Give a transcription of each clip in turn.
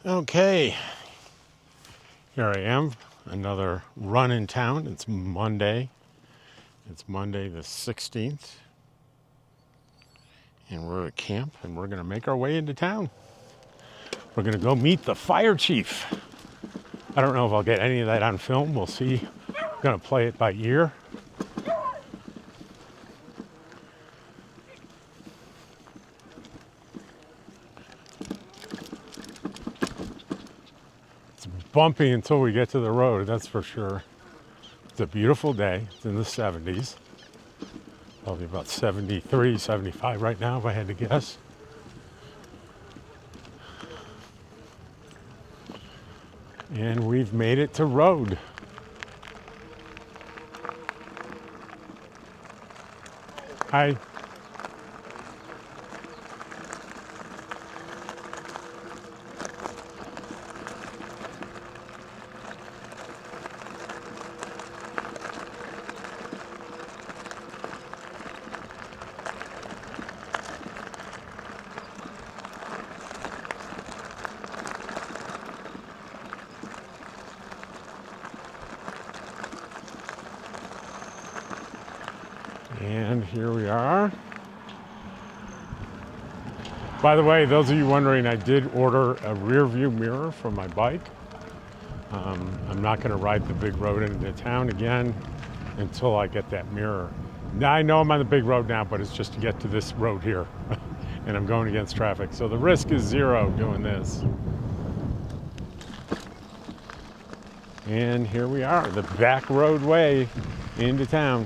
Okay, here I am, another run in town. It's Monday. It's Monday the 16th. And we're at camp and we're going to make our way into town. We're going to go meet the fire chief. I don't know if I'll get any of that on film. We'll see. I'm going to play it by ear. It's bumpy until we get to the road, that's for sure. It's a beautiful day. It's in the 70s. Probably about 73, 75 right now if I had to guess. And we've made it to road. Hi. And here we are. By the way, those of you wondering, I did order a rear view mirror for my bike. I'm not going to ride the big road into town again until I get that mirror. Now, I know I'm on the big road now, but it's just to get to this road here. And I'm going against traffic. So the risk is zero doing this. And here we are, the back roadway into town.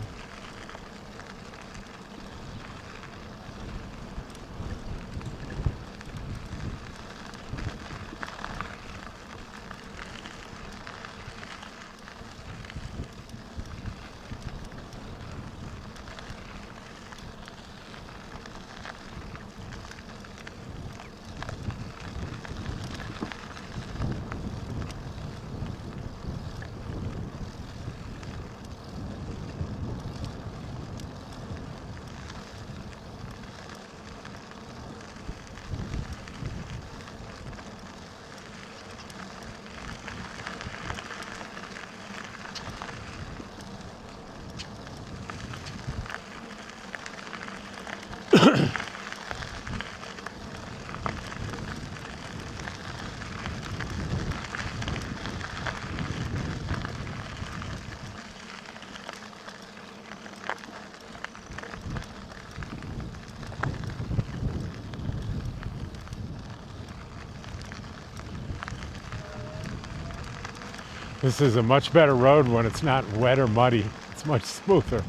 This is a much better road when it's not wet or muddy. It's much smoother.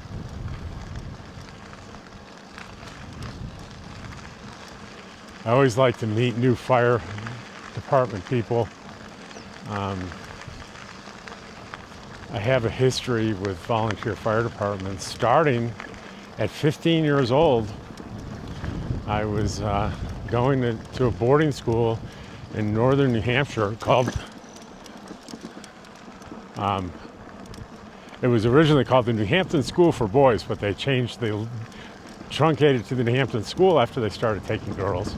I always like to meet new fire department people. I have a history with volunteer fire departments. Starting at 15 years old, I was going to a boarding school in northern New Hampshire called it was originally called the New Hampton School for Boys, but they truncated to the New Hampton School after they started taking girls.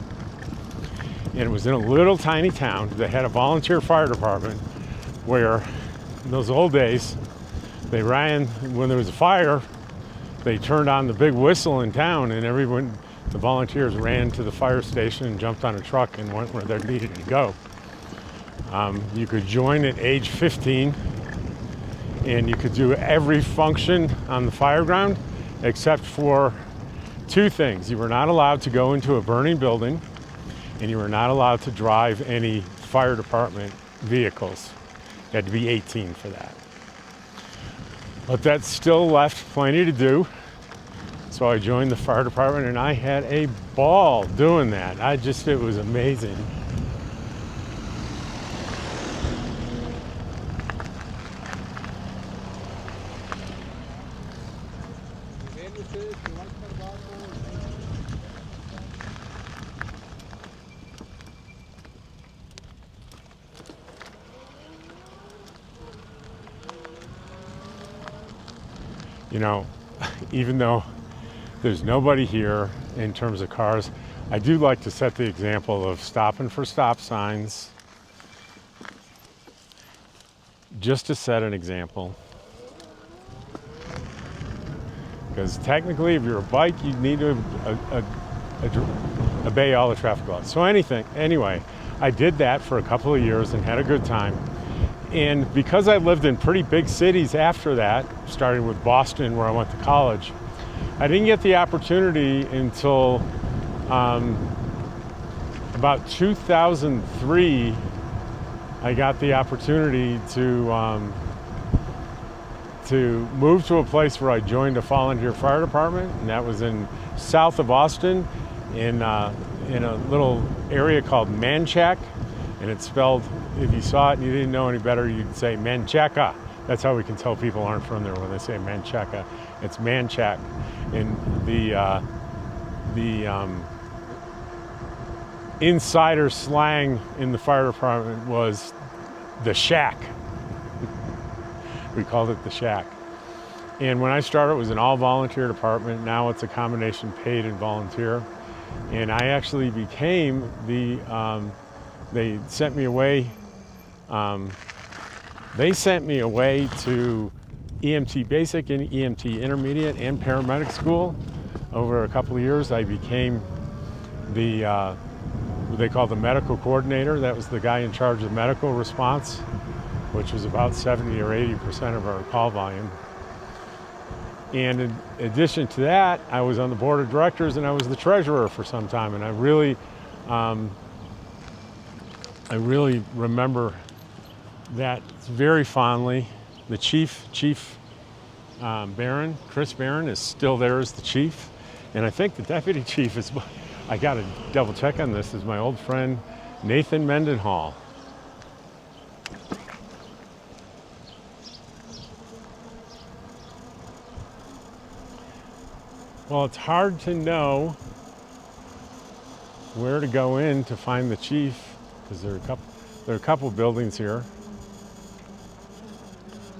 And it was in a little tiny town that had a volunteer fire department where, in those old days, they ran, when there was a fire, they turned on the big whistle in town, and the volunteers ran to the fire station and jumped on a truck and went where they needed to go. You could join at age 15, and you could do every function on the fire ground except for two things. You were not allowed to go into a burning building, and you were not allowed to drive any fire department vehicles. You had to be 18 for that. But that still left plenty to do. So I joined the fire department and I had a ball doing that. It was amazing. You know, even though there's nobody here in terms of cars, I do like to set the example of stopping for stop signs just to set an example. Because technically, if you're a bike, you need to obey all the traffic laws. So anyway, I did that for a couple of years and had a good time. And because I lived in pretty big cities after that, starting with Boston, where I went to college, I didn't get the opportunity until about 2003. I got the opportunity to move to a place where I joined a volunteer fire department, and that was in south of Austin, in a little area called Manchac, and it's spelled, if you saw it and you didn't know any better, you'd say Manchaca. That's how we can tell people aren't from there when they say Manchaca. It's Manchac, and the insider slang in the fire department was the shack. We called it the shack. And when I started, it was an all-volunteer department. Now it's a combination paid and volunteer. And I actually became they sent me away to EMT Basic and EMT Intermediate and Paramedic School. Over a couple of years, I became what they call the medical coordinator. That was the guy in charge of medical response, which was about 70 or 80% of our call volume. And in addition to that, I was on the board of directors and I was the treasurer for some time. And I really remember that very fondly. The chief Barron, Chris Barron, is still there as the chief. And I think the deputy chief is, I got to double check on this, is my old friend Nathan Mendenhall. Well, it's hard to know where to go in to find the chief, because there are a couple buildings here.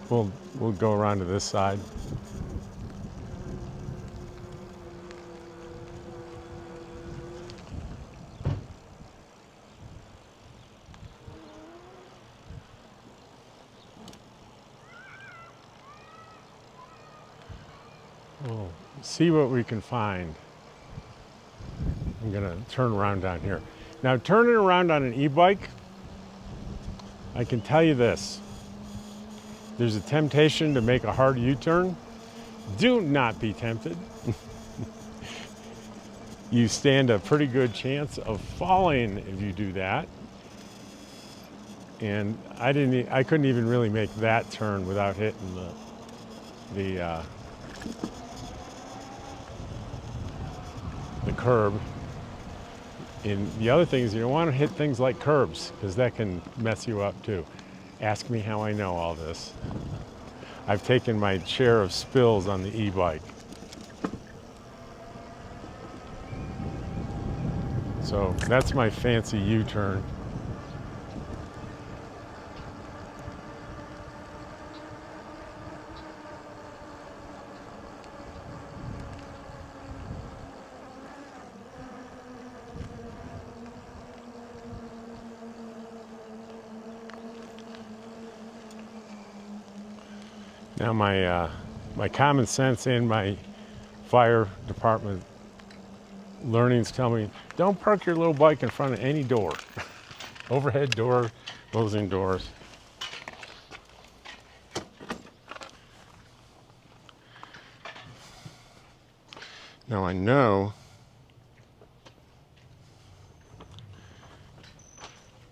We'll go around to this side. We'll see what we can find. I'm gonna turn around down here. Now, turning around on an e-bike, I can tell you this. There's a temptation to make a hard U-turn. Do not be tempted. You stand a pretty good chance of falling if you do that. And I couldn't even really make that turn without hitting the curb. And the other thing is you don't want to hit things like curbs, because that can mess you up too. Ask me how I know all this. I've taken my share of spills on the e-bike. So that's my fancy U-turn. Now my common sense and my fire department learnings tell me, don't park your little bike in front of any door. Overhead door, closing doors. Now I know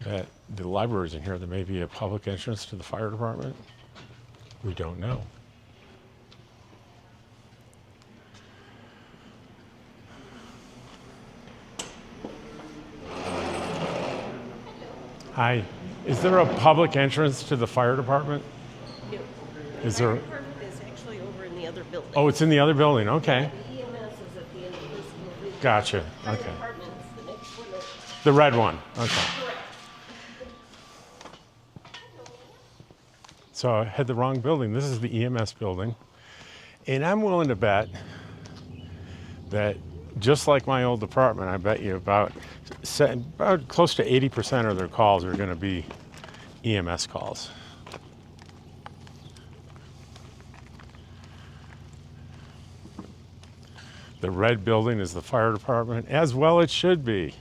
that the library's in here. There may be a public entrance to the fire department. We don't know. Hi. Is there a public entrance to the fire department? No. Is The there? fire department is actually over in the other building. Oh, it's in the other building. Okay. The EMS is at the end of this building. Gotcha. Fire Okay. department is the next one up. The red one. Okay. Correct. So I had the wrong building. This is the EMS building. And I'm willing to bet that just like my old department, I bet you about close to 80% of their calls are going to be EMS calls. The red building is the fire department, as well it should be.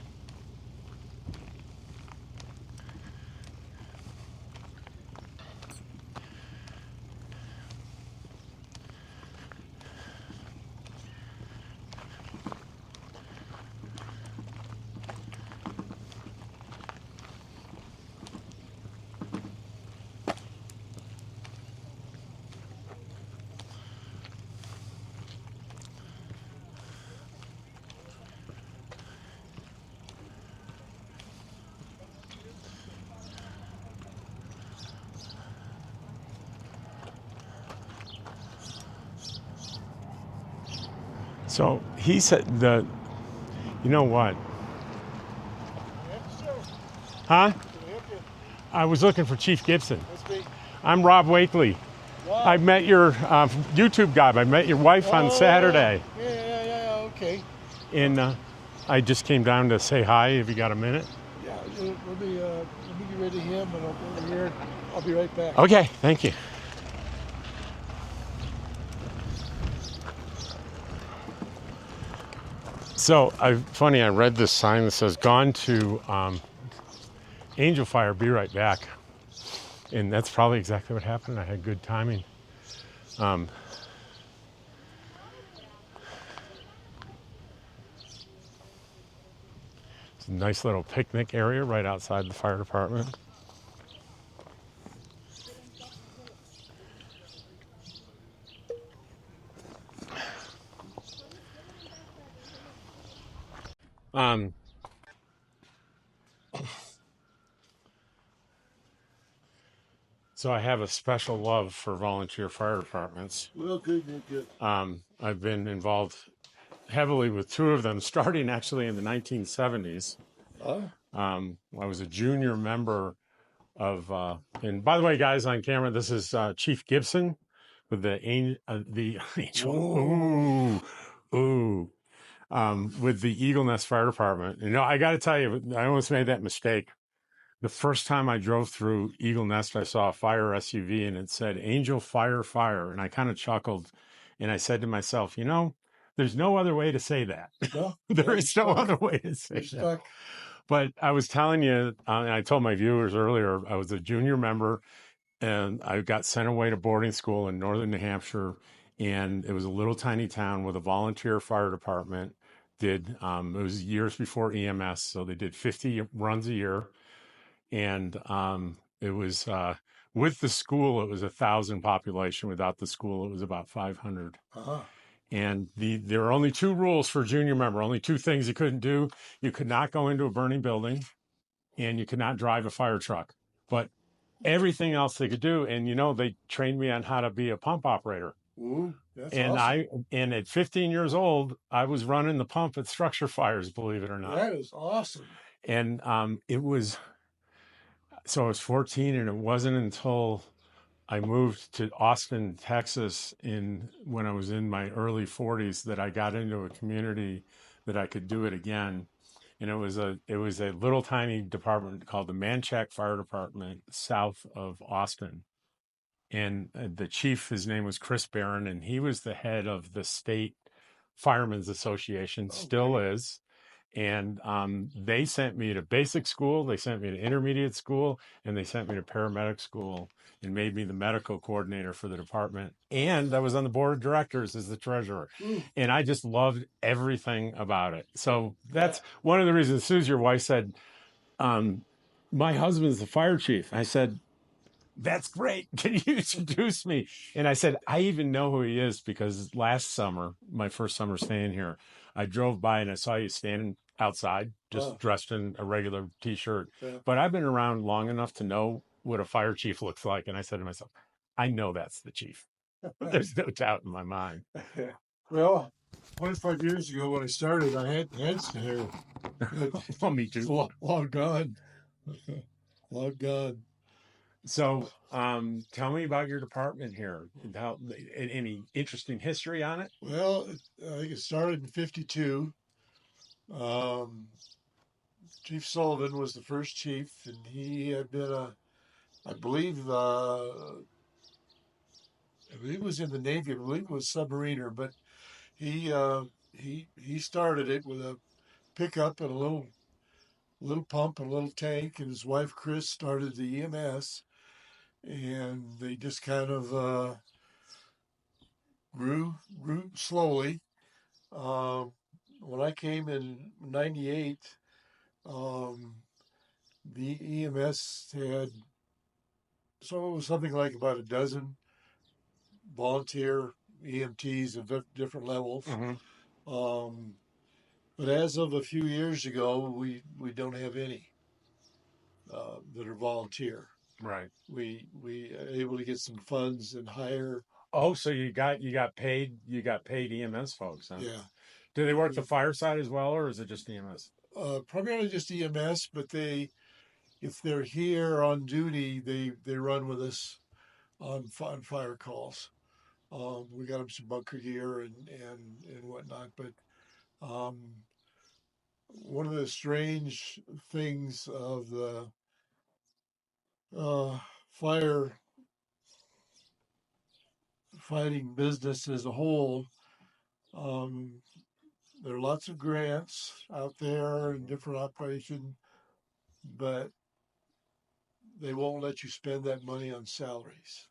So he said you know what? Huh? I was looking for Chief Gibson. That's me. I'm Rob Wakely. Wow. I met your YouTube guy. I met your wife on Saturday. Yeah, okay. And I just came down to say hi. Have you got a minute? Yeah, let me get rid of him, and I'll go over here. I'll be right back. Okay, thank you. So, funny, I read this sign that says, "Gone to Angel Fire, be right back." And that's probably exactly what happened. I had good timing. It's a nice little picnic area right outside the fire department. So I have a special love for volunteer fire departments. Well, good. I've been involved heavily with two of them, starting actually in the 1970s. Oh. I was a junior member of, and by the way, guys on camera, this is Chief Gibson with the Angel. With the Eagle Nest Fire Department. You know, I got to tell you, I almost made that mistake. The first time I drove through Eagle Nest, I saw a fire SUV and it said Angel Fire Fire. And I kind of chuckled and I said to myself, you know, there's no other way to say that. No, There is no other way to say that. stuck. But I was telling you, and I told my viewers earlier, I was a junior member and I got sent away to boarding school in northern New Hampshire. And it was a little tiny town with a volunteer fire department. It was years before EMS, so they did 50 runs a year. And it was with the school, it was 1,000 population. Without the school, it was about 500. Uh-huh. And there are only two rules for a junior member, only two things you couldn't do. You could not go into a burning building and you could not drive a fire truck. But everything else they could do. And, you know, they trained me on how to be a pump operator. Ooh, that's And awesome. and at 15 years old, I was running the pump at structure fires, believe it or not. That is awesome. And it was, so I was 14 and it wasn't until I moved to Austin, Texas when I was in my early 40s that I got into a community that I could do it again. And it was a little tiny department called the Manchac Fire Department south of Austin. And the chief, his name was Chris Barron, and he was the head of the state Firemen's Association, still is. And they sent me to basic school, they sent me to intermediate school, and they sent me to paramedic school and made me the medical coordinator for the department. And I was on the board of directors as the treasurer. And I just loved everything about it. So that's one of the reasons. Susie, your wife, said, my husband's the fire chief. I said, that's great. Can you introduce me? And I said, I even know who he is because last summer, my first summer staying here, I drove by and I saw you standing outside, just dressed in a regular t-shirt. Yeah. But I've been around long enough to know what a fire chief looks like. And I said to myself, I know that's the chief. There's no doubt in my mind. Well, 25 years ago when I started, I had heads to hair. Well, me too. Long gone. Long gone. So tell me about your department here. Any interesting history on it? Well, I think it started in 52. Chief Sullivan was the first chief, and he had been I believe he was in the Navy. I believe he was a submariner, but he he started it with a pickup and a little pump and a little tank, and his wife Chris started the EMS, and they just kind of grew slowly. Um, when I came in '98, um, the EMS had so it was something like about a dozen volunteer EMTs of different levels. Mm-hmm. But as of a few years ago, we don't have any that are volunteer. Right. We are able to get some funds and hire. Oh, so you got paid EMS folks, huh? Yeah, Do they work the fireside as well, or is it just EMS? primarily just EMS, but if they're here on duty, they run with us on fire calls. We got them some bunker gear and whatnot, but um, one of the strange things of the uh, fire fighting business as a whole, um, there are lots of grants out there and different operations, but they won't let you spend that money on salaries.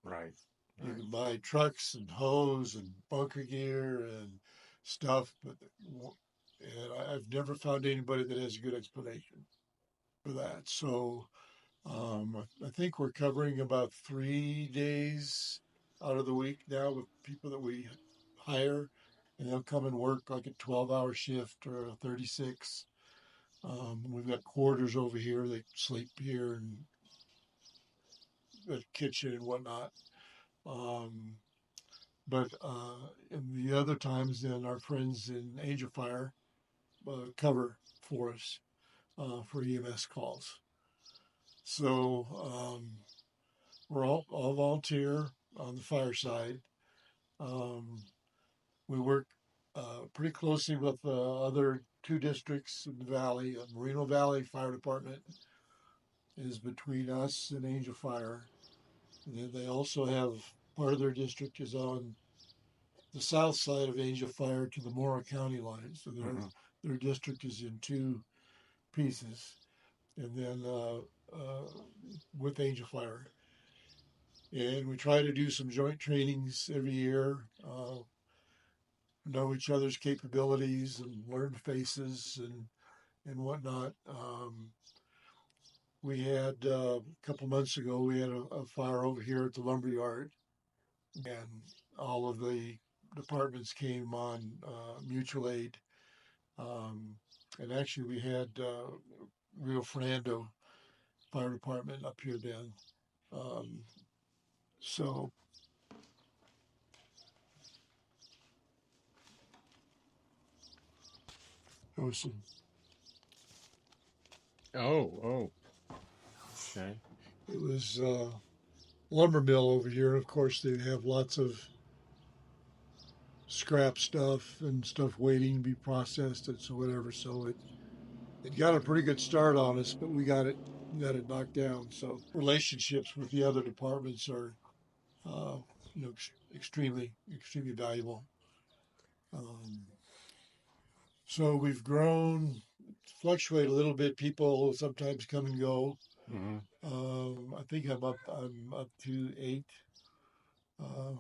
Right. You can buy trucks and hose and bunker gear and stuff, but I've never found anybody that has a good explanation for that. So I think we're covering about 3 days out of the week now with people that we hire, and they'll come and work like a 12-hour shift or a 36. We've got quarters over here. They sleep here and a kitchen and whatnot. Um, but in the other times, then our friends in Angel Fire cover for us for EMS calls. So we're all volunteer on the fire side. Um, we work pretty closely with the other two districts in the valley. Merino Valley Fire Department is between us and Angel Fire. And then they also have part of their district is on the south side of Angel Fire to the Mora County line. So their district is in two pieces. And then with Angel Fire. And we try to do some joint trainings every year, know each other's capabilities and learn faces and whatnot. We had a couple months ago, we had a fire over here at the lumber yard, and all of the departments came on mutual aid. And actually, we had Rio Fernando Fire Department up here then. Um, so it was some. Oh. Okay. It was lumber mill over here. Of course, they have lots of scrap stuff and stuff waiting to be processed and so whatever. So it got a pretty good start on us, but we got it knocked down. So relationships with the other departments are uh, extremely valuable. Um, so we've grown, fluctuate a little bit. People sometimes come and go. Mm-hmm. I think I'm up to 8 uh,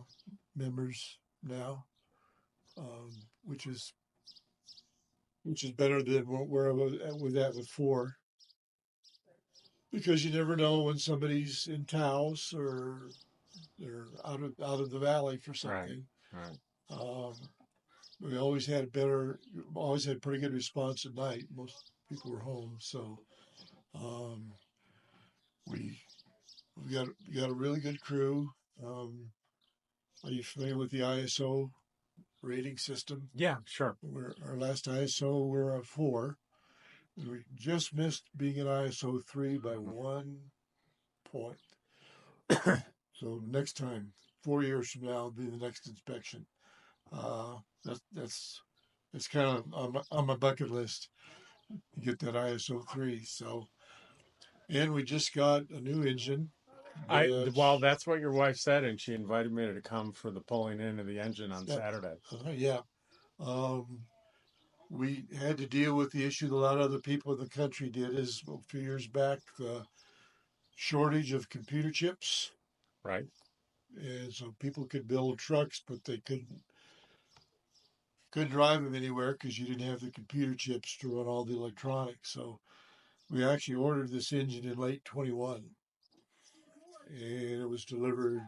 members now, um, which is better than where I was at with 4, because you never know when somebody's in Taos or they're out of the valley for something. Right. We always had pretty good response at night. Most people were home, so um, we got a really good crew. Are you familiar with the ISO rating system? Yeah, sure. Our last ISO we're a 4. We just missed being an ISO 3 by 1 point. So next time, 4 years from now, will be the next inspection. That's kind of on my bucket list to get that ISO 3. So, and we just got a new engine. Well, that's what your wife said, and she invited me to come for the pulling in of the engine on Saturday. Yeah. Um, we had to deal with the issue that a lot of other people in the country did. Is a few years back the shortage of computer chips, Right. and so people could build trucks, but they couldn't drive them anywhere because you didn't have the computer chips to run all the electronics. So we actually ordered this engine in late 21, and it was delivered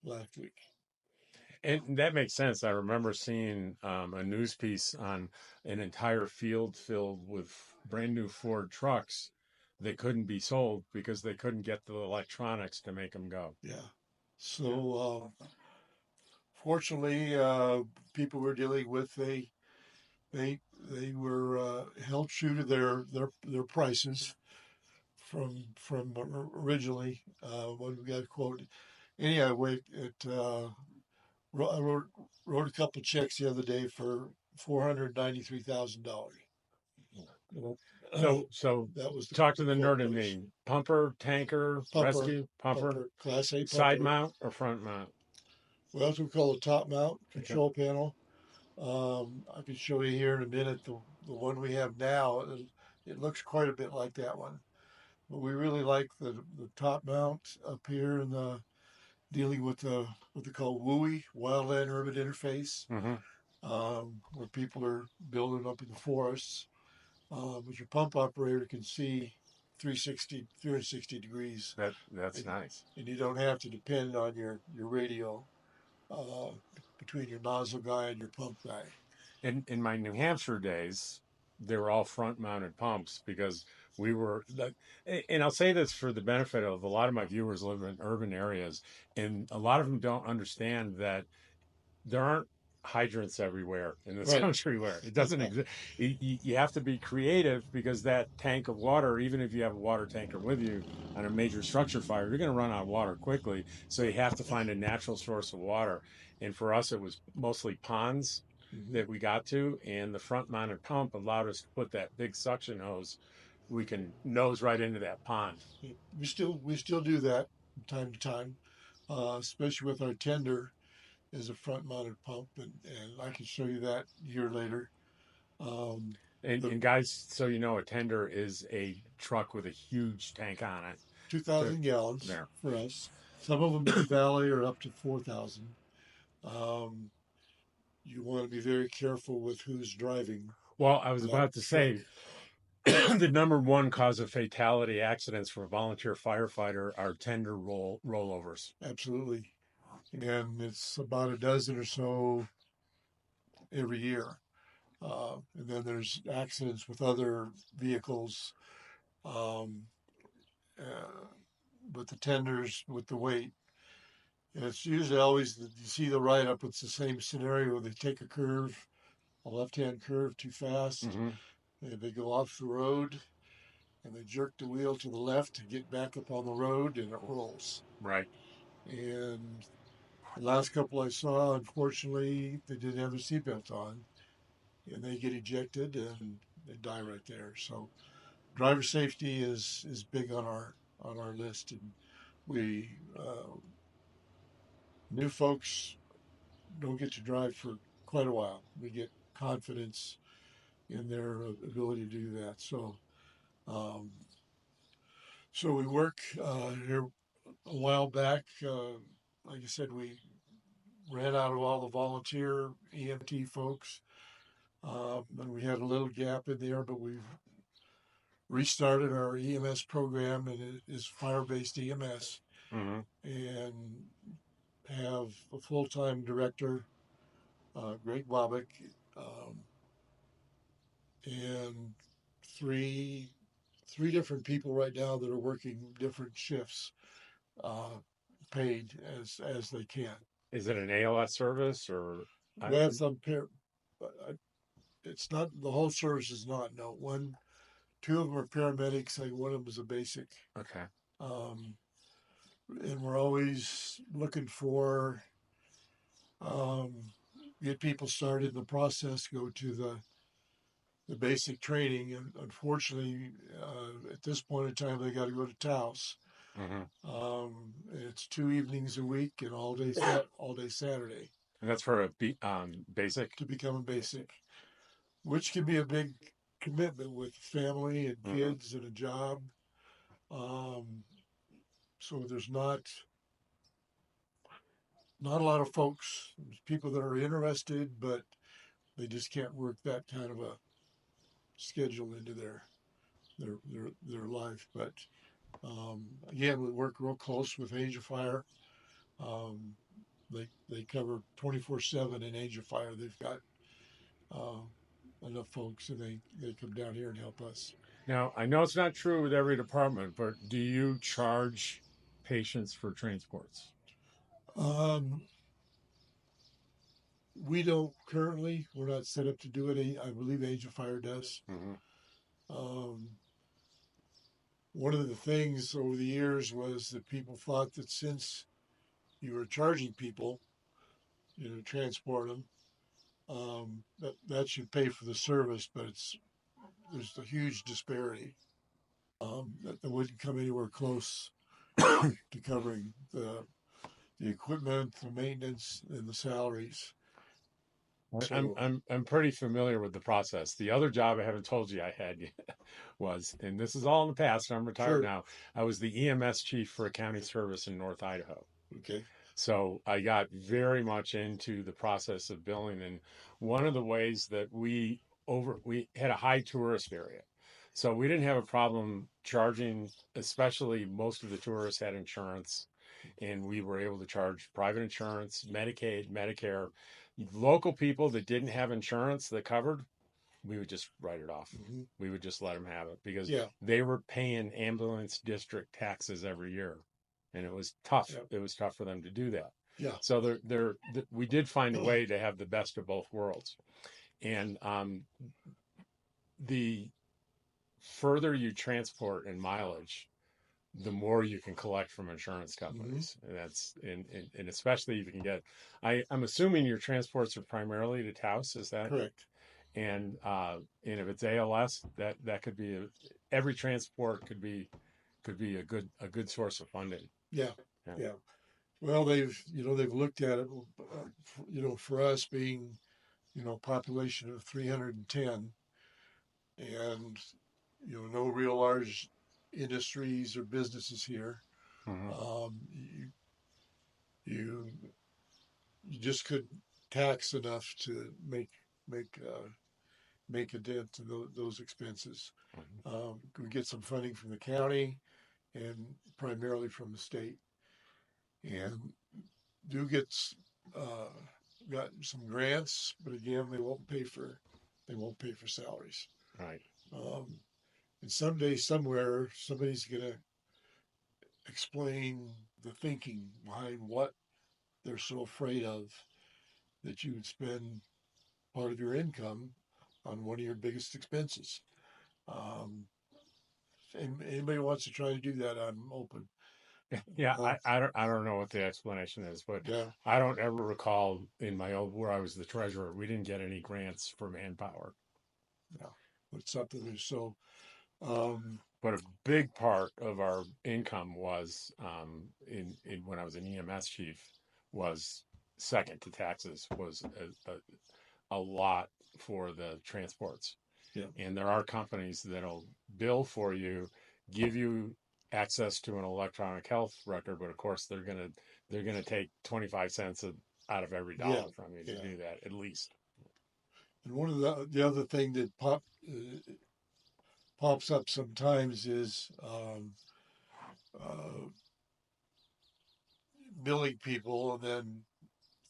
last week. And that makes sense. I remember seeing a news piece on an entire field filled with brand new Ford trucks that couldn't be sold because they couldn't get the electronics to make them go. Yeah. So fortunately, people we're dealing with, they were held true to their prices from originally when we got quoted. Anyway, I wrote a couple checks the other day for $493,000. So That was talk to the the quote nerd in price. me. Pumper, tanker, Pumper, rescue, pumper, Class A side pumper. mount or front mount? Well, that's what we call a top mount Okay. control panel. I can show you here in a minute the one we have now. It looks quite a bit like that one, but we really like the top mount up here in the dealing with the what they call WUI, Wildland Urban Interface, Hmm. where people are building up in the forests. But your pump operator can see 360 degrees, That's and, nice. and you don't have to depend on your radio uh, between your nozzle guy and your pump guy. In my New Hampshire days, they were all front mounted pumps because we were and I'll say this for the benefit of a lot of my viewers live in urban areas, and a lot of them don't understand that there aren't hydrants everywhere in this Right. country where it doesn't exist. You have to be creative because that tank of water, even if you have a water tanker with you on a major structure fire, you're going to run out of water quickly. So you have to find a natural source of water. And for us, it was mostly ponds Mhm. that we got to, and the front mounted pump allowed us to put that big suction hose. We can nose right into that pond. We still do that from time to time, especially with our tender as a front mounted pump, and I can show you that here later. Um, the And guys, so you know, a tender is a truck with a huge tank on it. To 2,000 gallons there. for us. Some of them in the valley are up to 4,000. Um, you want to be very careful with who's driving Well, I was that about to truck. say the number one cause of fatality accidents for a volunteer firefighter are tender rollovers. Absolutely. And it's about a dozen or so every year. And then there's accidents with other vehicles. Um, uh, with the tenders, with the weight. And it's usually always, you see the write up, it's the same scenario. They take a curve, a left hand curve too fast, Hmm. and they go off the road and they jerk the wheel to the left to get back up on the road and it rolls. Right. And the last couple I saw, unfortunately, they didn't have their seatbelt on and they get ejected and they die right there. So driver safety is big on our list, and we new folks don't get to drive for quite a while. We get confidence in their ability to do that. Um, so we work here a while back. Like I said, we ran out of all the volunteer EMT folks, and we had a little gap in there, but we've restarted our EMS program, and it is fire-based EMS, Hmm. and have a full-time director, Greg Bobick, um, and three three different people right now that are working different shifts, uh, paid as they can. Is it an ALS service or? I, We have some it's not the whole service is not no one. Two of them are paramedics. Like one of them is a basic, okay. um, and we're always looking for um, get people started in the process. Go to the basic training, and unfortunately, at this point in time, they got to go to Taos. Hmm. It's 2 evenings a week and all day Saturday. And that's for a basic. to become a basic, which can be a big commitment with family and kids and a job. So there's not a lot of folks, there's people that are interested, but they just can't work that kind of a schedule into their life. But again, we work real close with Angel Fire. Um, they cover 24/7 in Angel Fire. They've got enough folks, and they come down here and help us. Now, I know it's not true with every department, but do you charge patients for transports? Um, we don't currently. We're not set up to do it. I believe Angel Fire does. Um, one of the things over the years was that people thought that since you were charging people, to transport them, that should pay for the service, but there's a huge disparity. That wouldn't come anywhere close to covering the equipment, the maintenance, and the salaries. So, I'm pretty familiar with the process. The other job I haven't told you I had yet was, and this is all in the past, I'm retired sure. now. I was the EMS chief for a county service in North Idaho. Okay. So I got very much into the process of billing. And one of the ways that we had a high tourist area. So we didn't have a problem charging, especially most of the tourists had insurance, and we were able to charge private insurance, Medicaid, Medicare. Local people that didn't have insurance that covered, we would just write it off. We would just let them have it because they were paying ambulance district taxes every year, and it was tough. Yep. It was tough for them to do that. Yeah. So we did find a way to have the best of both worlds, and the further you transport in mileage, the more you can collect from insurance companies. And that's and especially if you can get. I'm assuming your transports are primarily to Taos. Is that correct? And if it's ALS, that could be every transport could be a good source of funding. Yeah. Well, they've looked at it. For us being population of 310, and no real large industries or businesses here. You just couldn't tax enough to make a dent in those expenses. We get some funding from the county and primarily from the state, and do get got some grants, but again, they won't pay for salaries. Right. And someday, somewhere, somebody's gonna explain the thinking behind what they're so afraid of that you would spend part of your income on one of your biggest expenses. And anybody wants to try to do that, I'm open. Yeah, I don't know what the explanation is, but I don't ever recall in my old where I was the treasurer, we didn't get any grants for manpower. No, but something is so. But a big part of our income was in when I was an EMS chief was second to taxes was a lot for the transports. Yeah. And there are companies that'll bill for you, give you access to an electronic health record, but of course they're gonna take 25 cents out of every dollar from you to do that at least. And one of the other thing that pops up sometimes is billing people, and then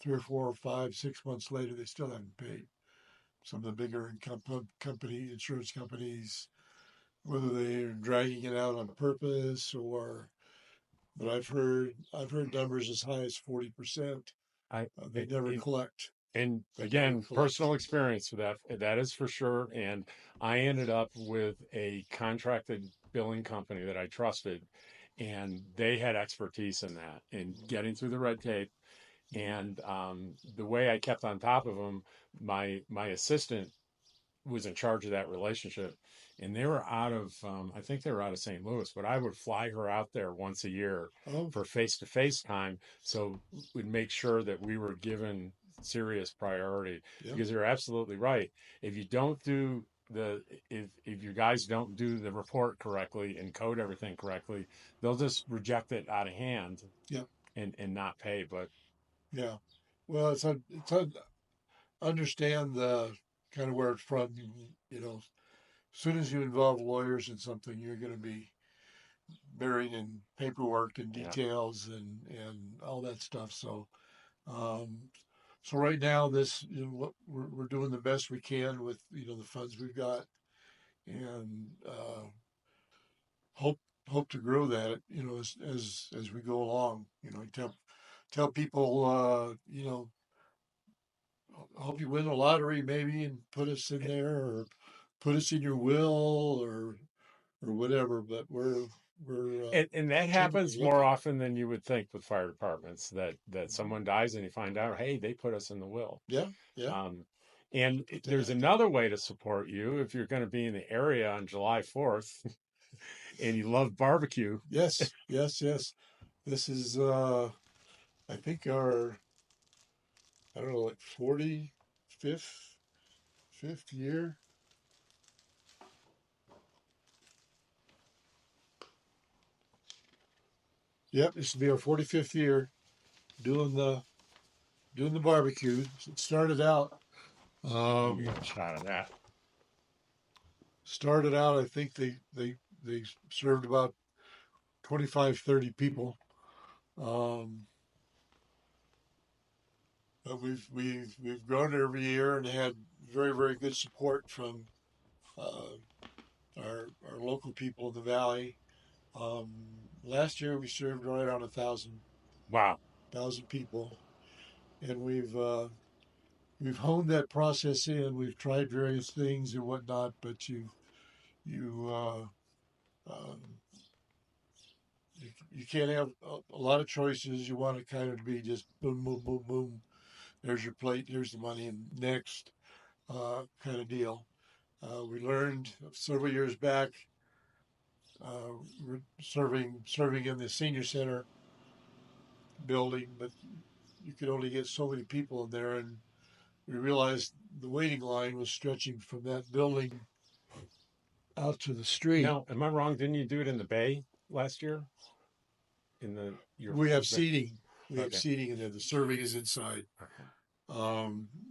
3 or 4 or 5, 6 months later, they still haven't paid. Some of the bigger insurance companies, whether they're dragging it out on purpose but I've heard numbers as high as 40%. They never collect. And again, personal experience with that is for sure. And I ended up with a contracted billing company that I trusted, and they had expertise in that, in getting through the red tape. And the way I kept on top of them, my assistant was in charge of that relationship, and they were out of I think they were out of St. Louis, but I would fly her out there once a year for face-to-face time, so we'd make sure that we were given serious priority, Yeah. because you're absolutely right. If you don't do if your guys don't do the report correctly and code everything correctly, they'll just reject it out of hand Yeah. and not pay. But Yeah. Well, understand the kind of where it's from. You know, as soon as you involve lawyers in something, you're going to be buried in paperwork and yeah, details and all that stuff. So, um, so right now, this what we're doing the best we can with the funds we've got, and hope hope to grow that as we go along. Tell people hope you win the lottery maybe and put us in there or put us in your will or whatever. But we're and that continually happens more looking. often than you would think with fire departments. That someone dies and you find out, hey, they put us in the will. Yeah, yeah, Um, and put that there's out there. another way to support you if you're going to be in the area on July 4th and you love barbecue. Yes, yes, yes. This is I think our I don't know like 45th fifth year. Yep, this will be our 45th year doing the barbecue. It started out Let me um get a shot of that. I think they served about 25, 30 people. Um but we've grown every year and had very, very good support from uh, our local people in the valley. Last year we served right around Wow. thousand people, and we've honed that process in. We've tried various things and whatnot, but you um, you can't have a lot of choices. You want to kind of be just boom, boom, boom, boom. There's your plate. Here's the money, and next kind of deal. We learned several years back. We're serving in the senior center building, but you could only get so many people in there, and we realized the waiting line was stretching from that building out to the street. Now, am I wrong? Didn't you do it in the Bay last year? In the your We the have Bay? seating. We have Okay. seating, and then the serving is inside. Okay.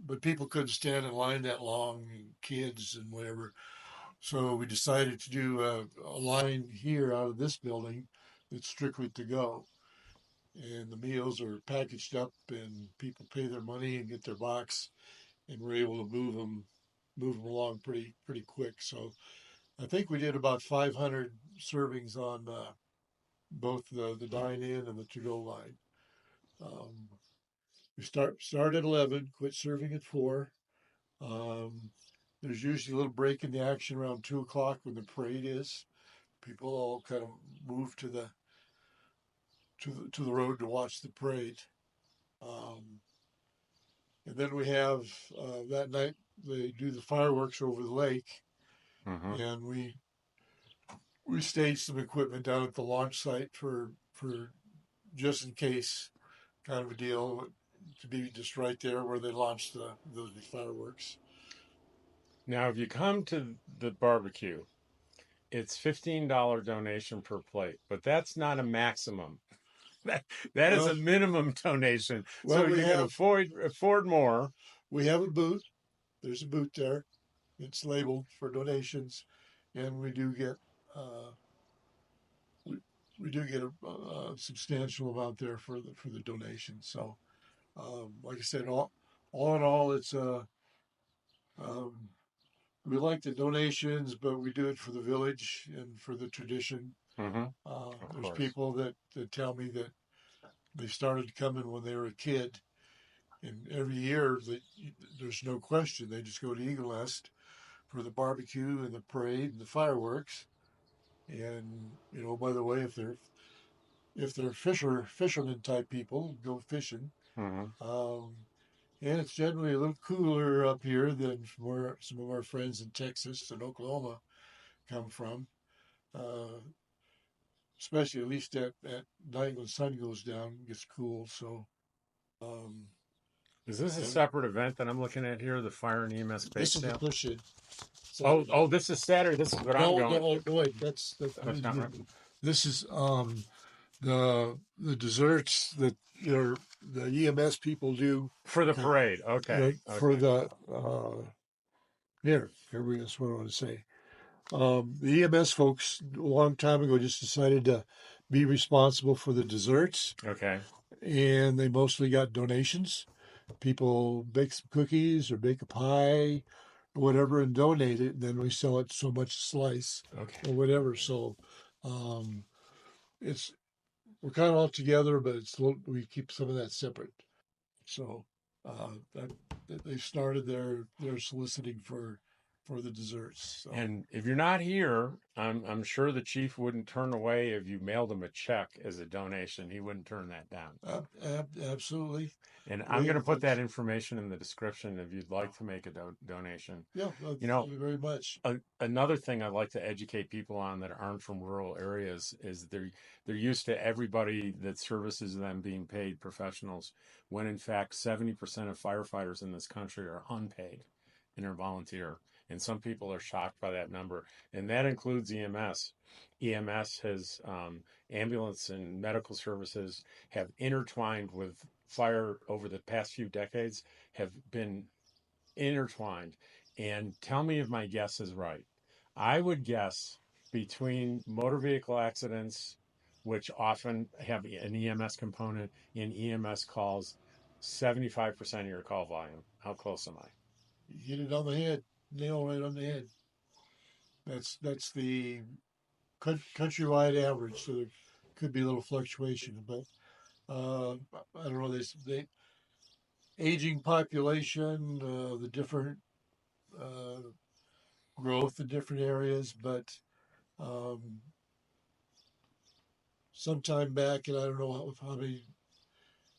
But people couldn't stand in line that long, and kids and whatever. So we decided to do a line here out of this building that's strictly to go. And the meals are packaged up, and people pay their money and get their box, and we're able to move them along pretty quick. So I think we did about 500 servings on both the dine in and the to go line. Um, we start at 11, quit serving at 4. Um, there's usually a little break in the action around 2 o'clock when the parade is. People all kind of move to the road to watch the parade. Um, and then we have that night they do the fireworks over the lake, Mm-hmm. and we staged some equipment down at the launch site for just in case kind of a deal to be just right there where they launch the fireworks. Now, if you come to the barbecue, it's $15 donation per plate, but that's not a maximum. That that is Well, a minimum donation. well, So you can afford more. we have a booth. There's a booth there. It's labeled for donations, and we do get uh, we, we do get a substantial amount there for the donations. So, like I said, all in all, it's um, we like the donations, but we do it for the village and for the tradition. Mm-hmm. Of There's course. people that tell me that they started coming when they were a kid, and every year there's no question they just go to Eagle Nest for the barbecue and the parade and the fireworks. And by the way, if they're fishermen type people, go fishing. Mm-hmm. Um, and it's generally a little cooler up here than from where some of our friends in Texas and Oklahoma come from. Uh, Especially at least at night when the sun goes down, it gets cool. So um, Is this a And separate event that I'm looking at here? The fire and EMS bake this is the sale? push-in. Oh, this is Saturday. This is what I'm No, going. no, wait. That's That's not right. this is the desserts that the EMS people do For the parade. Okay. for Okay. the that's what I want to say. The EMS folks a long time ago just decided to be responsible for the desserts, Okay. and they mostly got donations. People bake some cookies or bake a pie or whatever and donate it, and then we sell it so much a slice Okay. or whatever. So um, it's we're kind of all together, but we keep some of that separate. So that they started their soliciting for the desserts. So And if you're not here, I'm sure the chief wouldn't turn away if you mailed him a check as a donation. He wouldn't turn that down. absolutely, And I'm going Wade, to put that information in the description if you'd like to make a donation. yeah, You know, thank you very much. another thing I'd like to educate people on that aren't from rural areas is they're used to everybody that services them being paid professionals, when in fact 70% of firefighters in this country are unpaid and are volunteer. And some people are shocked by that number, and that includes EMS. EMS has ambulance and medical services have intertwined with fire over the past few decades, have been intertwined. And tell me if my guess is right. I would guess between motor vehicle accidents, which often have an EMS component, in EMS calls, 75% of your call volume. How close am I? You hit it on the head, nail right on the head. That's the countrywide average. So there could be a little fluctuation, but I don't know. They aging population, the different uh, growth in different areas, but um, sometime back, and I don't know how many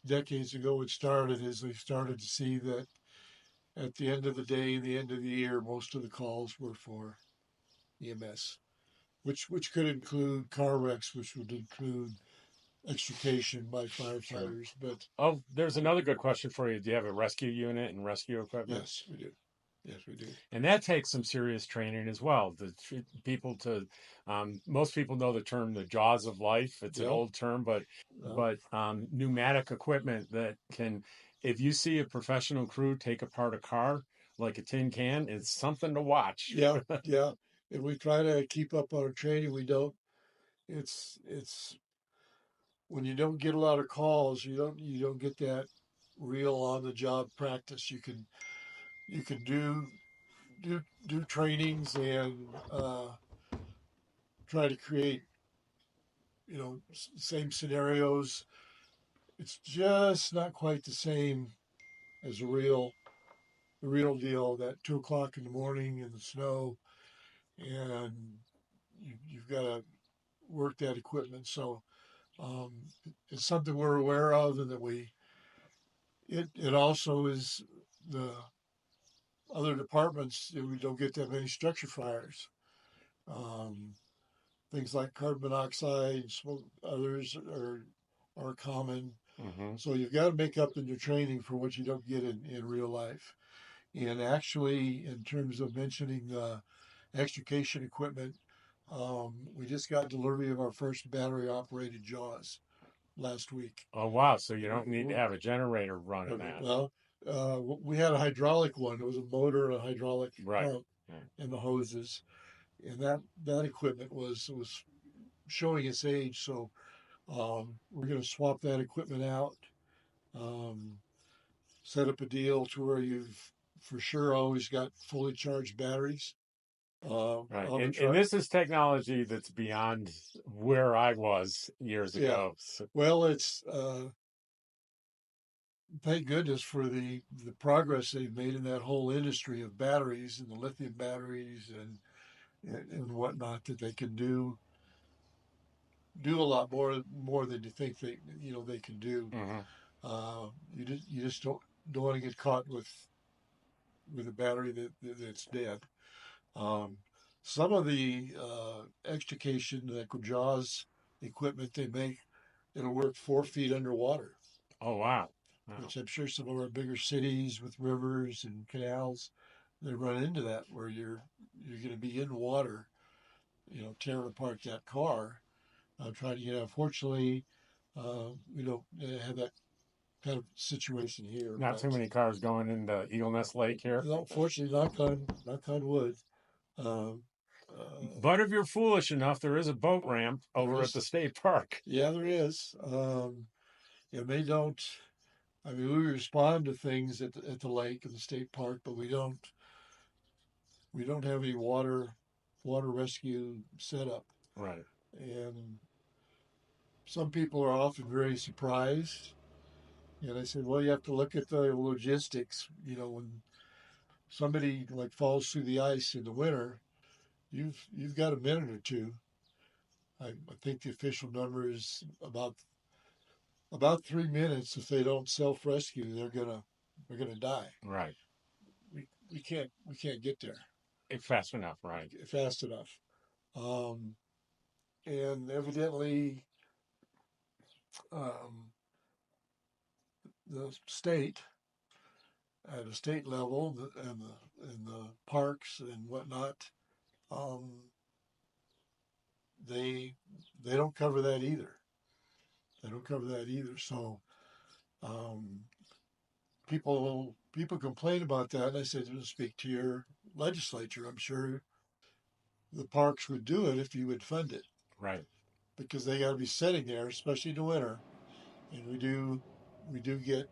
decades ago it started, is they started to see that at the end of the day, the end of the year, most of the calls were for EMS, which could include car wrecks, which would include extrication by Sure. firefighters. But Oh, there's another good question for you. Do you have a rescue unit and rescue equipment? yes, we do. Yes, we do. And that takes some serious training as well. People to most people know the term the jaws of life. It's an Yeah. old term, but Uh, pneumatic equipment that can, if you see a professional crew take apart a car like a tin can, it's something to watch. yeah, yeah. And we try to keep up on our training. We don't. It's when you don't get a lot of calls, you don't get that real on the job practice. You can do trainings and try to create same scenarios. It's just not quite the same as the real deal. That 2 o'clock in the morning in the snow, and you've got to work that equipment. So um, it's something we're aware of, and that it also is the other departments. We don't get that many structure fires. Um, Things like carbon monoxide, smoke, others are common. Hmm. So you've got to make up in your training for what you don't get in real life. And actually, in terms of mentioning extrication equipment, we just got delivery of our first battery operated jaws last week. Oh wow! So you don't need to have a generator running Okay, that, well, we had a hydraulic one. It was a motor and a hydraulic right? pump Yeah. and the hoses, and that equipment was showing its age. So we're going to swap that equipment out. Um, Set up a deal to where you've for sure always got fully charged batteries Right. on the And truck. this is technology that's beyond where I was years Yeah. ago. So, Well, it's thank goodness for the progress they've made in that whole industry of batteries and the lithium batteries and whatnot, that they can do a lot more than you think they can do. mhm. You just don't want to get caught with a battery that's dead. Um, some of the extrication, like jaws equipment they make, it'll work 4 feet underwater. Oh wow. Wow. which I'm sure some of our bigger cities with rivers and canals, they run into that where you're going to be in water, tearing apart that car, trying to get out. Fortunately, we don't have that kind of situation here, Not but too many cars going into Eagle Nest Lake here. fortunately, knock on wood. Um, But if you're foolish enough, there is a boat ramp over at the state park. yeah, there is. They don't. I mean, we respond to things at the lake and the state park, but we don't have any water rescue setup. Right. And some people are often very surprised. And I said, well, you have to look at the logistics. When somebody like falls through the ice in the winter, you've got a minute or two. I think the official number is about 3 minutes. If they don't self rescue, they're gonna die. Right. We can't get there Fast enough, right? fast enough. Um, and evidently, um, the state at a state level and the parks and whatnot, um, they they don't cover that either. They don't cover that either. So um, people complain about that, and I said, "To speak to your legislature. I'm sure the parks would do it if you would fund it, Right. because they got to be sitting there, especially in the winter, and we do get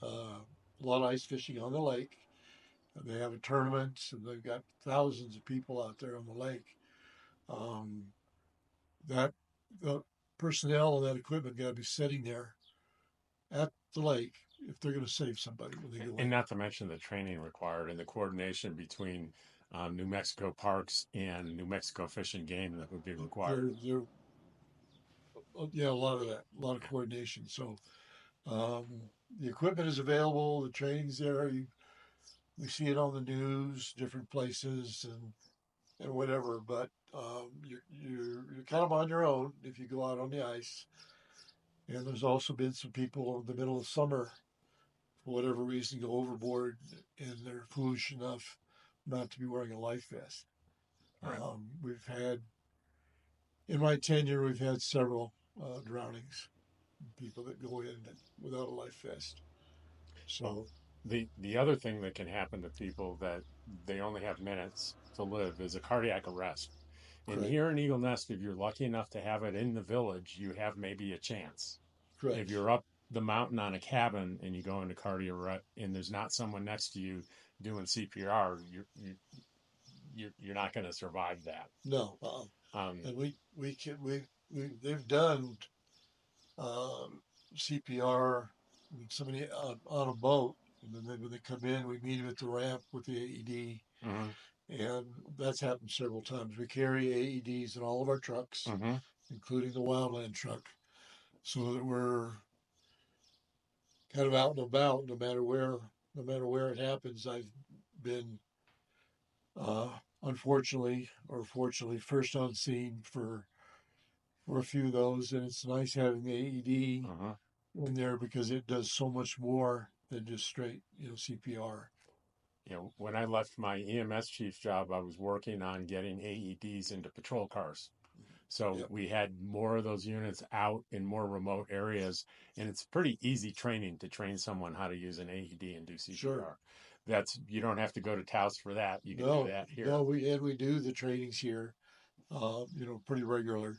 a lot of ice fishing on the lake. They have a tournament, and they've got thousands of people out there on the lake. Um, that the personnel and that equipment got to be sitting there at the lake if they're going to save somebody when they go And in. not to mention the training required and the coordination between New Mexico parks and New Mexico Fish and Game that would be required. They're yeah, a lot of that, a lot of coordination. So um, the equipment is available, the training's there. We see it on the news, different places, and whatever. But you're kind of on your own if you go out on the ice. And there's also been some people in the middle of summer, for whatever reason, go overboard, and they're foolish enough not to be wearing a life vest. Right. We've had, in my tenure, we've had several drownings, people that go in without a life vest. Well, So, the other thing that can happen to people that they only have minutes to live is a cardiac arrest. And correct, here in Eagle Nest, if you're lucky enough to have it in the village, you have maybe a chance. If correct. you're up the mountain on a cabin and you go into cardiac arrest and there's not someone next to you doing CPR, you're not going to survive that. No, Um, and they've done um, CPR when somebody on a boat, and then when they come in, we meet them at the ramp with the AED, mhm, and that's happened several times. We carry AEDs in all of our trucks, mhm. including the wildland truck, so that we're kind of out and about no matter where it happens. I've been uh, unfortunately or fortunately first on scene for a few of those, and it's nice having the AED Uh-huh. in there because it does so much more than just straight CPR. When I left my EMS chief job, I was working on getting AEDs into patrol cars. So Yep, we had more of those units out in more remote areas, and it's pretty easy training to train someone how to use an AED and do sure. CPR. You don't have to go to Taos for that. You can do No, that here. no, we do the trainings here, pretty regular,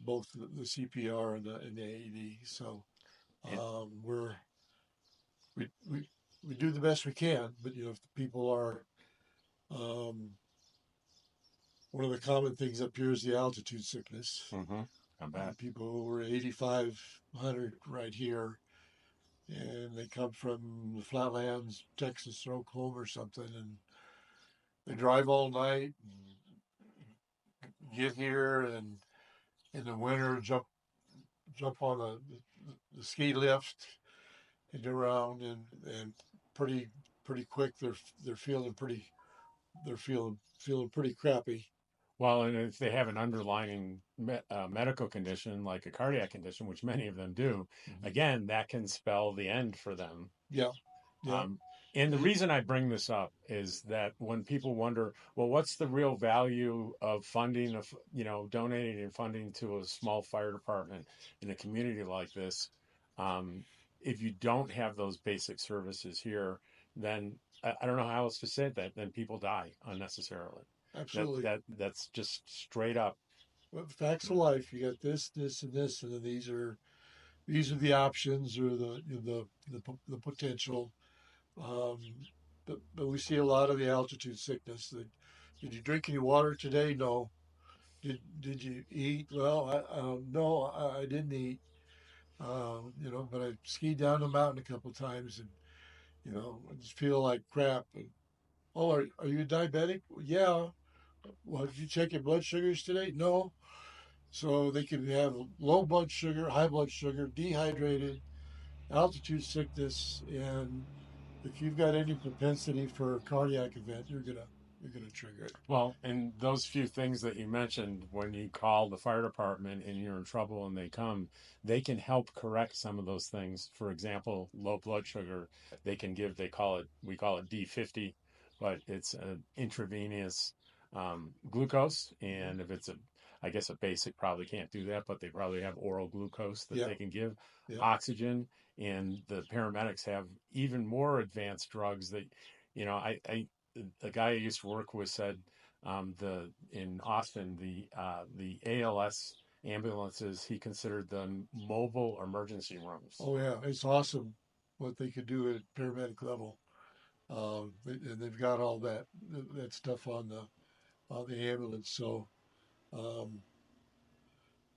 both the CPR and the AED. So And we're we, we we do the best we can, but if the people are um, one of the common things up here is the altitude sickness. mm-hmm, I bet. People over 8,500 right here, and they come from the flatlands, Texas or Oklahoma or something, and they drive all night and get here, and in the winter jump on the ski lift and go around, and pretty quick they're feeling pretty crappy Well, and if they have an underlying medical condition like a cardiac condition, which many of them do, again, that can spell the end for them. Yeah, yeah, Um, and the y- reason I bring this up is that when people wonder, well, what's the real value of funding, of donating and funding to a small fire department in a community like this? Um, if you don't have those basic services here, then I don't know how else to say it, that then people die unnecessarily. absolutely. That's just straight up. Well, facts of life. You got this, and this, and then these are the options or the potential. Um, but we see a lot of the altitude sickness. Did you drink any water today? No. Did you eat? Well, no, I didn't eat. But I skied down the mountain a couple of times, and I just feel like crap. And, oh, are you diabetic? Yeah. Well, did you check your blood sugars today? No. So they can have low blood sugar, high blood sugar, dehydrated, altitude sickness, and if you've got any propensity for a cardiac event, you're gonna trigger it. Well, and those few things that you mentioned, when you call the fire department and you're in trouble and they come, they can help correct some of those things. For example, low blood sugar, they can give, we call it D50, but it's an intravenous glucose. Mhm. And if it's I guess a basic probably can't do that, but they probably have oral glucose that Yeah, they can give, yeah. oxygen. And the paramedics have even more advanced drugs that, the guy I used to work with said the in Austin the ALS ambulances, he considered them mobile emergency rooms. Oh yeah, it's awesome what they could do at paramedic level. And they've got all that stuff on the ambulance. Um,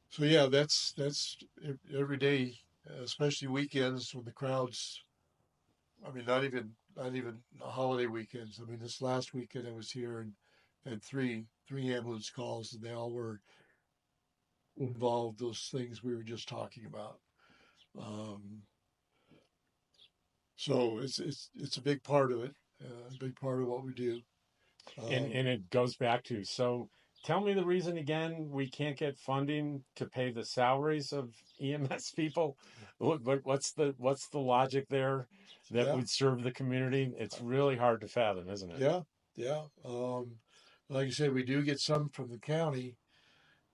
so yeah, that's every day, especially weekends when the crowds. I mean, not even holiday weekends. I mean, this last weekend I was here and had three ambulance calls, and they all were involved those things we were just talking about. Um, so it's a big part of it, a big part of what we do. Um, And it goes back to, so tell me the reason again we can't get funding to pay the salaries of EMS people. What's the logic there that yeah, would serve the community? It's really hard to fathom, isn't it? yeah, yeah. Like I said, we do get some from the county,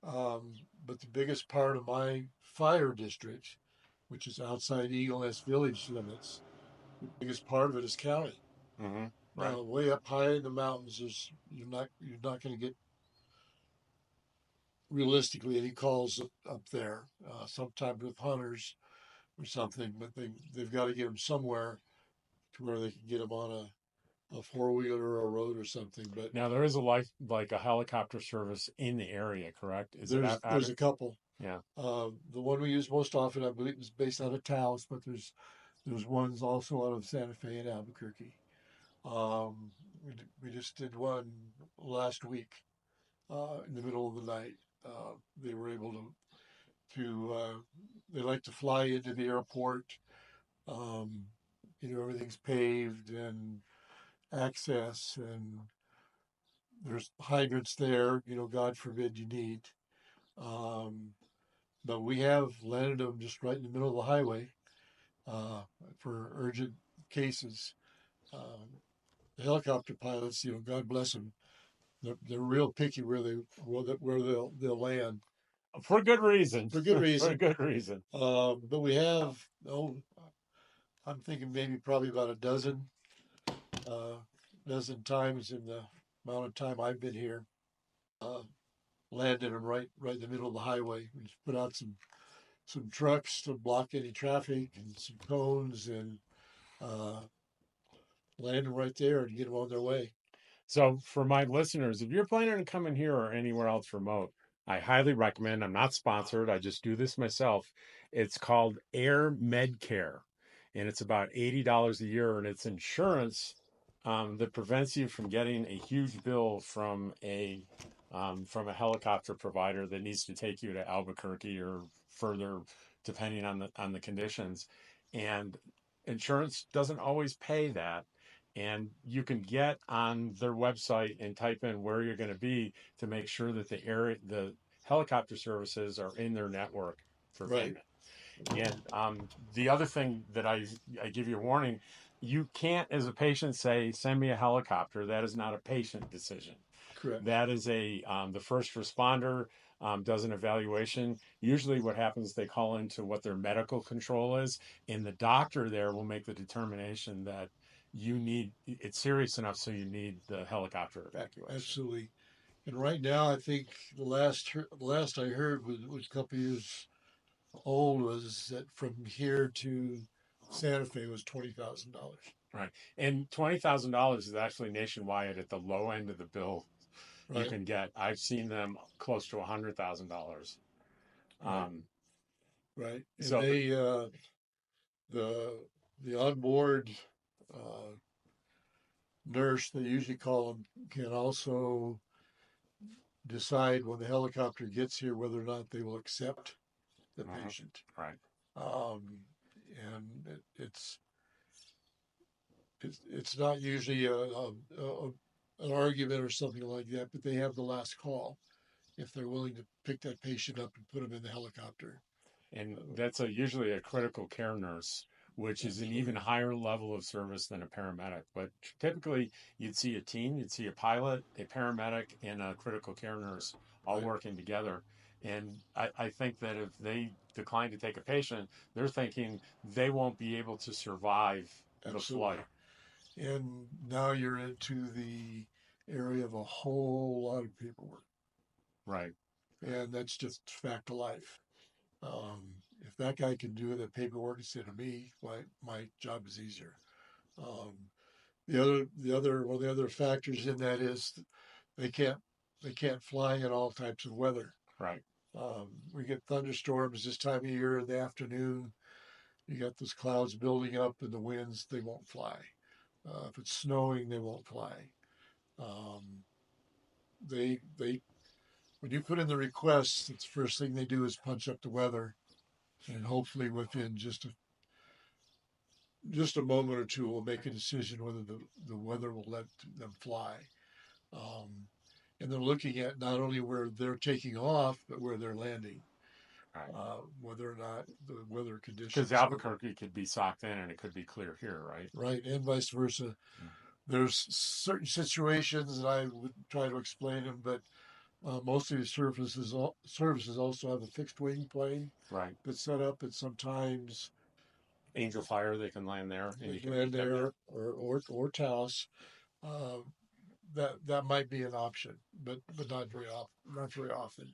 but the biggest part of my fire district, which is outside Eagle Nest Village limits, the biggest part of it is county. Hmm. Right. Now, way up high in the mountains, you're not going to get realistically any calls up there. Sometimes with hunters or something, but they've got to get them somewhere to where they can get them on a four wheeler or a road or something. But Now there is a life like a helicopter service in the area, correct? Is it out there's a couple. yeah. The one we use most often, I believe, is based out of Taos, but there's ones also out of Santa Fe and Albuquerque. We just did one last week in the middle of the night. They were able to they like to fly into the airport. Um, everything's paved and access, and there's hydrants there. God forbid you need. Um, but we have landed them just right in the middle of the highway uh, for urgent cases. Um, the helicopter pilots, God bless them, they're real picky where they'll land For good reason. for good For reason. good reason. But we have, I'm thinking maybe probably about uh, dozen times in the amount of time I've been here, uh, landed them right in the middle of the highway. We just put out some trucks to block any traffic and some cones and uh, land them right there and get them on their way. So for my listeners, if you're planning on coming here or anywhere else remote, I highly recommend. I'm not sponsored. I just do this myself. It's called Air Med Care, and it's about $80 a year, and it's insurance that prevents you from getting a huge bill from a helicopter provider that needs to take you to Albuquerque or further, depending on the conditions. And insurance doesn't always pay that. And you can get on their website and type in where you're going to be to make sure that the helicopter services are in their network for Right. payment. And the other thing that I give you a warning, you can't, as a patient, say, send me a helicopter. That is not a patient decision. Correct. That is the first responder does an evaluation. Usually what happens, they call into what their medical control is, and the doctor there will make the determination that it's serious enough so you need the helicopter evacuation. Absolutely. And right now, I think the last I heard was a couple years old, was that from here to Santa Fe was $20,000. Right. And $20,000 is actually nationwide at the low end of the bill you Right. can get. I've seen them close to $100,000. Right. Um, Right. And so they the the onboard uh, nurse, they usually call them, can also decide when the helicopter gets here whether or not they will accept the patient. right. Um, and it's not usually an argument or something like that, but they have the last call if they're willing to pick that patient up and put them in the helicopter. And that's usually a critical care nurse, which is an even Absolutely. higher level of service than a paramedic. But typically, you'd see a team, you'd see a pilot, a paramedic, and a critical care nurse all Right. working together. And I think that if they decline to take a patient, they're thinking they won't be able to survive the Absolutely. flight. And now you're into the area of a whole lot of paperwork, Right. and that's just fact of life. If that guy can do the paperwork instead of me, my job is easier. Um, one of the other factors in that is they can't they can't fly in all types of weather. Right. We get thunderstorms this time of year in the afternoon. You got those clouds building up and the winds, they won't fly. If it's snowing, they won't fly. Um, they when you put in the requests, the first thing they do is punch up the weather, and hopefully within just a moment or two, we'll make a decision whether the weather will let them fly. Um, and they're looking at not only where they're taking off, but where they're landing, Right. whether or not the weather Because conditions are Albuquerque could be socked in and it could be clear here, right? right, and vice versa. There's certain situations that I would try to explain them, but most of these services also have a fixed wing plane Right. that's set up, and sometimes Angel Fire, they can land there and they you can can land meet them there. there or Taos. Uh, that might be an option, but not very often.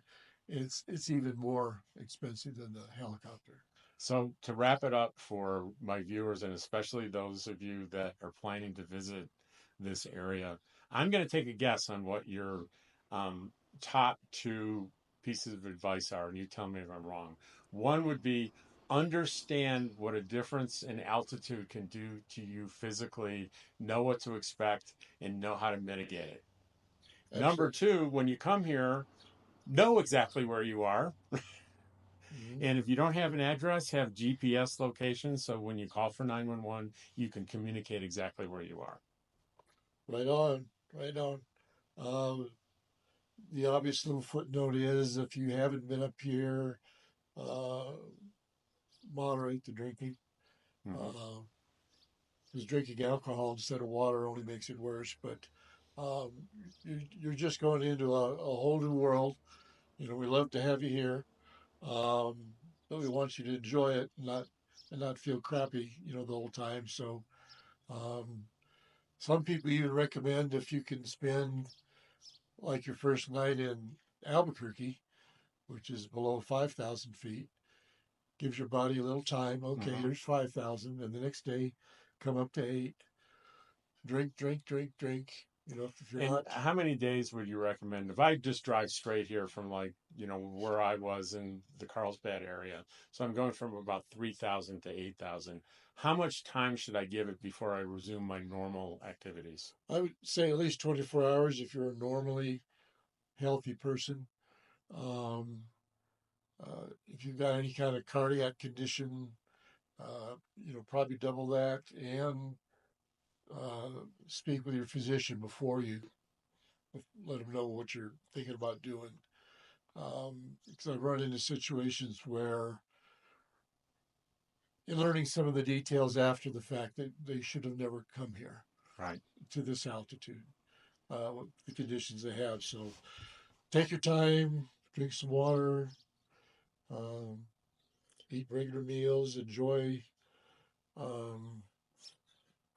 It's even more expensive than the helicopter. So, to wrap it up for my viewers, and especially those of you that are planning to visit this area, I'm going to take a guess on what your um, top two pieces of advice are, and you tell me if I'm wrong. One would be understand what a difference in altitude can do to you physically, know what to expect, and know how to mitigate it. Number Absolutely. two, when you come here, know exactly where you are. Mhm. And if you don't have an address, have GPS location. So when you call for 911, you can communicate exactly where you are. Right on, right on. Um, the obvious little footnote is if you haven't been up here, uh, moderate the drinking. Mm-hmm. Because drinking alcohol instead of water only makes it worse. But um, you're just going into a whole new world. You know, we love to have you here, um, but we want you to enjoy it, and not feel crappy, the whole time. So um, some people even recommend if you can spend like your first night in Albuquerque, which is below 5,000 feet, gives your body a little time. Okay, Mm-hmm. here's 5,000, and the next day come up to 8. Drink, drink, drink, drink. If you're And not how many days would you recommend if I just drive straight here from where I was in the Carlsbad area? So I'm going from about 3,000 to 8,000. How much time should I give it before I resume my normal activities? I would say at least 24 hours if you're a normally healthy person. Um, if you've got any kind of cardiac condition, probably double that. And speak with your physician before you let them know what you're thinking about doing. Because I've run into situations where in learning some of the details after the fact that they should have never come here Right. to this altitude, with the conditions they have. So take your time, drink some water, um, eat regular meals, enjoy. Um,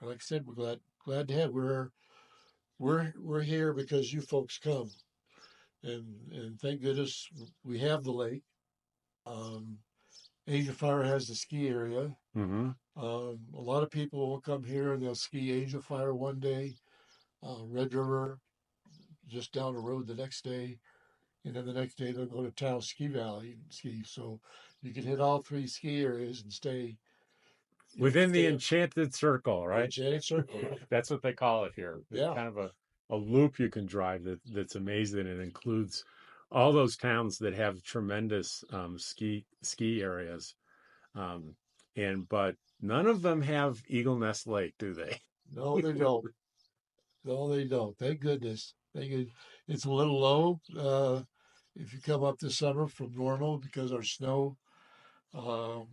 like I said, we're glad to have. We're here because you folks come, and thank goodness we have the lake. Um, Angel Fire has the ski area. Mm-hmm. A lot of people will come here and they'll ski Angel Fire one day, Red River just down the road the next day, and then the next day they'll go to Taos Ski Valley and ski. So you can hit all three ski areas and stay, Within the stay enchanted circle, in the right? enchanted circle. That's what they call it here. It's Yeah, kind of a loop you can drive that's amazing. It includes all those towns that have tremendous ski areas. Um, but none of them have Eagle Nest Lake, do they? no, they don't. No, they don't. Thank goodness. It's a little low if you come up this summer from normal because our snow um,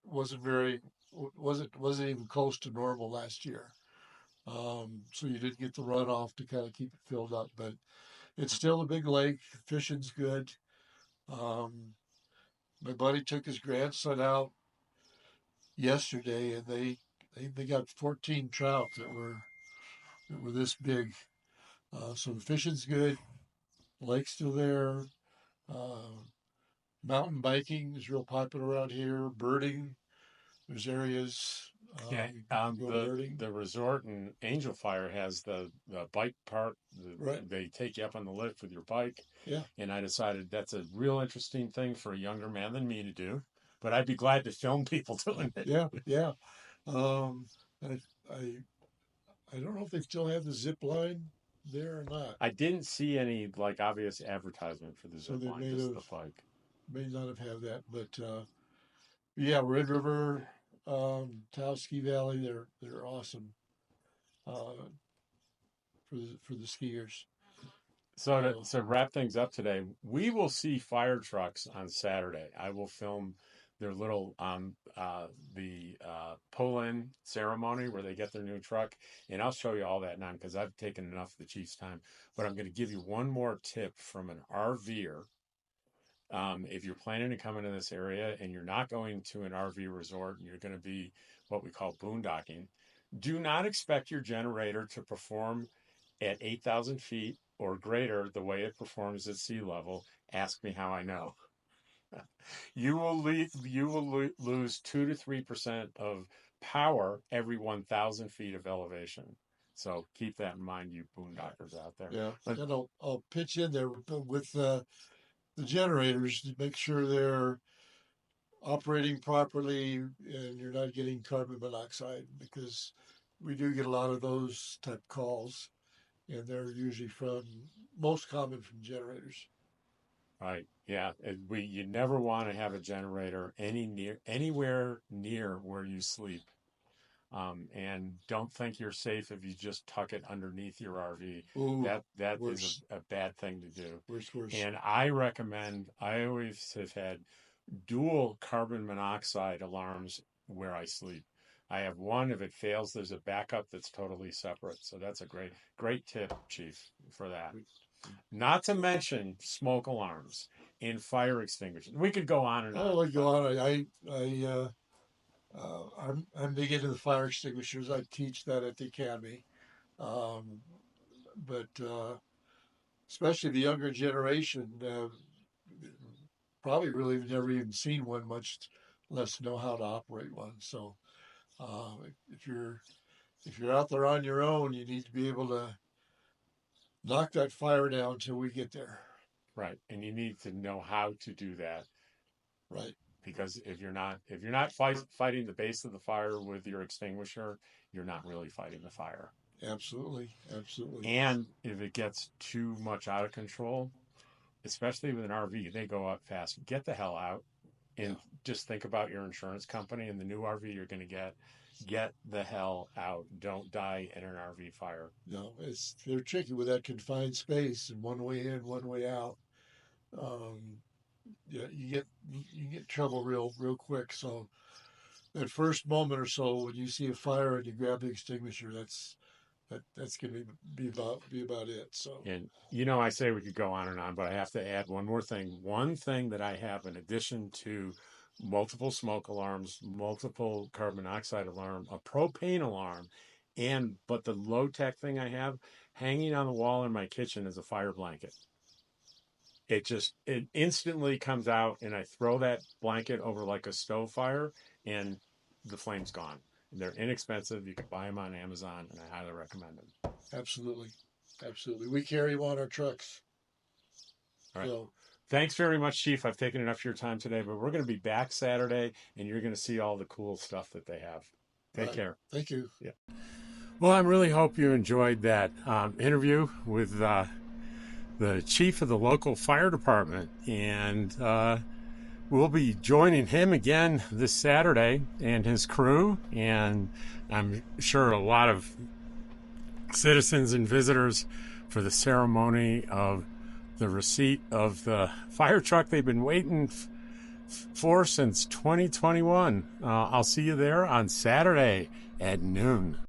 wasn't very wasn't even close to normal last year. So you didn't get the runoff to kind of keep it filled up, but it's still a big lake. Fishing's good. Um, my buddy took his grandson out yesterday, and they got 14 trout that were this big. So the fishing's good. Lake's still there. Uh, Mountain biking is real popular around here. Birding, there's areas Yeah, you can go birding. the resort in Angel Fire has the bike park. Right. They take you up on the lift with your bike, Yeah. and I decided that's a real interesting thing for a younger man than me to do. But I'd be glad to film people doing it. Yeah. Yeah. Um, I, I I don't know if they still have the zip line there or not. I didn't see any like obvious advertisement for the So zip they line, just the bike. may not have had that, but yeah, Red River, Taos Ski Valley, they're awesome uh, for the skiers. So Uh, to wrap things up today, we will see fire trucks on Saturday. I will film their little the pull-in ceremony where they get their new truck, and I'll show you all that now because I've taken enough of the Chief's time. But I'm going to give you one more tip from an RVer. If you're planning to come into this area and you're not going to an RV resort and you're going to be what we call boondocking, do not expect your generator to perform at 8,000 feet or greater the way it performs at sea level. Ask me how I know. Lose 2 to 3% of power every 1,000 feet of elevation. So keep that in mind, you boondockers out there. yeah, But and I'll pitch in there with the generators to make sure they're operating properly and you're not getting carbon monoxide because we do get a lot of those type calls and they're usually from most common from generators. right, yeah, you never want to have a generator anywhere near where you sleep. And don't think you're safe if you just tuck it underneath your RV. Ooh, That is worse, a bad thing to do. worse. And I recommend, I always have had dual carbon monoxide alarms where I sleep. I have one. If it fails, there's a backup that's totally separate. So that's a great tip, Chief, for that. Not to mention smoke alarms and fire extinguishers. We could go on and Oh, on, I go but on. I'm big into the fire extinguishers. I teach that at the academy, um, but especially the younger generation probably really never even seen one, much less know how to operate one. So uh, if you're if you're out there on your own, you need to be able to knock that fire down until we get there. right. And you need to know how to do that Right. because if you're not fighting the base of the fire with your extinguisher, you're not really fighting the fire. Absolutely. Absolutely. And if it gets too much out of control, especially with an RV, they go up fast. Get the hell out Yeah. and just think about your insurance company and the new RV you're going to get. Get the hell out. Don't die in an RV fire. No, they're tricky with that confined space and one way in, one way out. Yeah, you get trouble real quick. So that first moment or so when you see a fire and you grab the extinguisher, that's going to be about it. So, And I say we could go on and on, but I have to add one more thing. One thing that I have in addition to multiple smoke alarms, multiple carbon monoxide alarm, a propane alarm, but the low tech thing I have hanging on the wall in my kitchen is a fire blanket. It instantly comes out, and I throw that blanket over like a stove fire, and the flame's gone. And they're inexpensive. You can buy them on Amazon, and I highly recommend them. absolutely. We carry them on our trucks. All right. So, Thanks very much, Chief. I've taken enough of your time today, but we're going to be back Saturday, and you're going to see all the cool stuff that they have. Take care. Thank you. Yeah. Well, I really hope you enjoyed that interview with the chief of the local fire department, and we'll be joining him again this Saturday and his crew, and I'm sure a lot of citizens and visitors for the ceremony of the receipt of the fire truck they've been waiting for since 2021. I'll see you there on Saturday at noon.